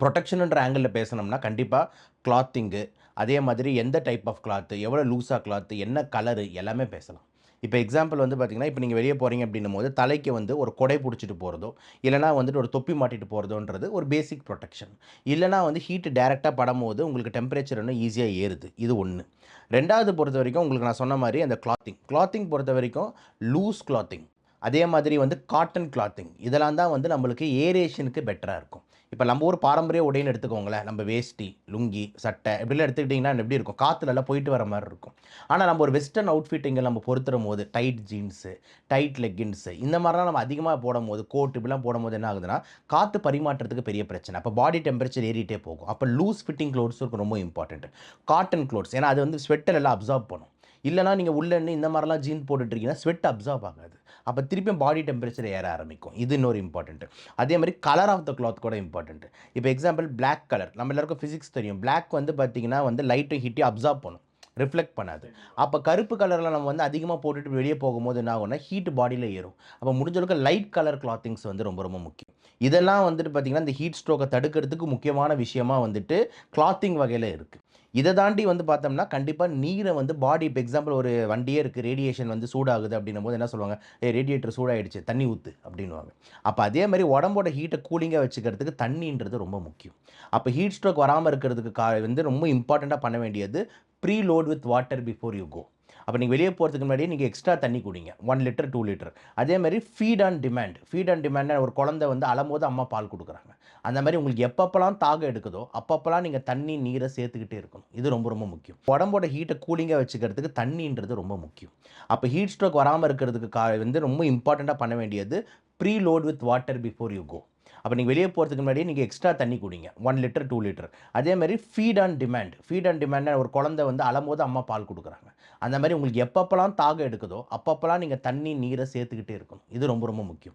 ப்ரொடெக்ஷன்ன்ற ஆங்கிளில் பேசணும்னா கண்டிப்பாக கிளாத்திங்கு, அதே மாதிரி எந்த டைப் ஆஃப் கிளாத்து, எவ்வளோ லூஸாக கிளாத்து, என்ன கலரு எல்லாமே பேசலாம். இப்போ எக்ஸாம்பிள் வந்து பார்த்தீங்கன்னா, இப்போ நீங்க வெளிய போறீங்க அப்படின்னும்போது, தலைக்கு வந்து ஒரு கொடை புடிச்சிட்டு போறதோ, இல்லன்னா வந்துட்டு ஒரு தொப்பி மாட்டிட்டு போறதோன்றது ஒரு பேசிக் ப்ரொடெக்ஷன். இல்லன்னா வந்து ஹீட் டைரக்ட்டா படும்போது உங்களுக்கு டெம்பரேச்சர் இன்னும் ஈஸியா ஏறுது. இது 1. 2வது பொறுத்தவரைக்கும் உங்களுக்கு நான் சொன்ன மாரி அந்த கிளாத்திங். கிளாத்திங் பொறுத்தவரைக்கும் லூஸ் கிளாத்திங். அதே மாதிரி வந்து காட்டன் கிளாத்திங். இதெல்லாம் தான் வந்து நம்மளுக்கு ஏரேஷனுக்கு பெட்டரா இருக்கும். இப்ப நம்ம ஊர் பாரம்பரிய உடைன்னு எடுத்துக்கோங்களேன். நம்ம வேஷ்டி, லுங்கி, சட்டை இப்படிலாம் எடுத்துக்கிட்டீங்கன்னா எப்படி இருக்கும்? காத்துலலாம் போயிட்டு வர மாரி இருக்கும். ஆனா நம்ம ஒரு வெஸ்டர்ன் அவுட்ஃபிட்டிங்க நம்ம பொருத்துறம்போது, டைட் ஜீன்ஸு, டைட் லெக்கின்ஸு இந்த மாரிலாம் நம்ம அதிகமா போடும்போது, கோட் இப்படிலாம் போடும்போது என்ன ஆகுதுன்னா, காத்து பரிமாற்றத்துக்கு பெரிய பிரச்சனை. அப்ப பாடி டெம்பரேச்சர் ஏறிட்டே போகும். அப்ப லூஸ் ஃபிட்டிங் க்ளோத்ஸ் ரொம்ப இம்பார்ட்டன்ட். காட்டன் க்ளோத்ஸ் ஏன்னா அது வந்து ஸ்வெட்டர் எல்லாம் அப்சார்ப் பண்ணும். இல்லன்னா நீங்க உள்ள இருந்து இந்த மாரிலாம் ஜீன் போட்டுட்டு இருக்கீங்கன்னா, ஸ்வெட் அப்சார்ப் ஆகாது. அப்ப திருப்பியும் பாடி டெம்பரேச்சர் ஏற ஆரம்பிக்கும். இது இன்னொரு இம்பார்ட்டன்ட். அதே மாரி கலர் ஆஃப் த கிளாத் கூட இம்பார்ட்டன்ட். இப்ப எக்ஸாம்பிள் பிளாக் கலர். நம்ம எல்லாருக்கும் பிசிக்ஸ் தெரியும். பிளாக் வந்து பார்த்தீங்கன்னா வந்து லைட்டும் ஹீட்டையும் அப்சார்ப் பண்ணும். ரிஃப்ளெக்ட் பண்ணாது. அப்ப கருப்பு கலர்ல நம்ம வந்து அதிகமா போட்டுட்டு வெளிய போகும்போது என்ன ஆகும்னா, ஹீட் பாடியில ஏறும். அப்ப முடிஞ்ச அளவுக்கு லைட் கலர் கிளாத்திங்ஸ் வந்து ரொம்ப ரொம்ப முக்கியம். இதெல்லாம் வந்துட்டு பார்த்தீங்கன்னா, இந்த ஹீட் ஸ்ட்ரோக்க தடுக்கிறதுக்கு முக்கியமான விஷயமா வந்துட்டு கிளாத்திங் வகையில இருக்கு. இத தாண்டி வந்து பார்த்தோம்னா, கண்டிப்பா நீர வந்து பாடி இப்ப எக்ஸாம்பிள் ஒரு வண்டியே இருக்கு. ரேடியேஷன் வந்து சூடாகுது அப்டின்னும்போது என்ன சொல்லுவாங்க? "ஏய் ரேடியேட்டர் சூடாயிடுச்சு. தண்ணி ஊத்து" அப்டின்னுவாங்க. அப்ப அதே மாரி உடம்போட ஹீட்ட கூலிங்கா வச்சுக்கிறதுக்கு தண்ணீன்றது ரொம்ப முக்கியம். அப்ப ஹீட் ஸ்ட்ரோக் வராம இருக்கிறதுக்கு வந்து ரொம்ப இம்பார்ட்டன்ட்டா பண்ண வேண்டியது, preload with water before you go. அப்ப நீங்க வெளிய போறதுக்கு முன்னாடியே நீங்க எக்ஸ்ட்ரா தண்ணி குடிங்க. 1 லிட்டர், 2 லிட்டர். அதே மாரி feed on demand. Feed on டிமாண்ட்னா ஒரு குழந்தை வந்து அழும்போது அம்மா பால் குடுக்குறாங்க. அந்த மாரி உங்களுக்கு எப்பப்பலாம் தாகம் எடுக்குதோ, அப்பப்பலாம் நீங்க தண்ணி, நீர சேர்த்துக்கிட்டே இருக்கணும். இது ரொம்ப ரொம்ப முக்கியம். உடம்போட ஹீட்ட கூலிங்கா வச்சுக்கிறதுக்கு தண்ணீன்றது ரொம்ப முக்கியம். அப்ப ஹீட் ஸ்ட்ரோக் வராம இருக்கிறதுக்கு வந்து ரொம்ப இம்பார்ட்டன்ட்டா பண்ண வேண்டியது, preload with water before you go. அப்ப நீங்க வெளிய போறதுக்கு முன்னாடியே நீங்க எக்ஸ்ட்ரா தண்ணி குடிங்க. 1 லிட்டர், 2 லிட்டர். அதே மாரி feed on demand. Feed on டிமாண்ட்னா ஒரு குழந்தை வந்து அழும்போது அம்மா பால் குடுக்குறாங்க. அந்த மாரி உங்களுக்கு எப்பப்பலாம் தாகம் எடுக்குதோ, அப்பப்பலாம் நீங்க தண்ணி, நீர சேர்த்துக்கிட்டே இருக்கணும். இது ரொம்ப ரொம்ப முக்கியம்.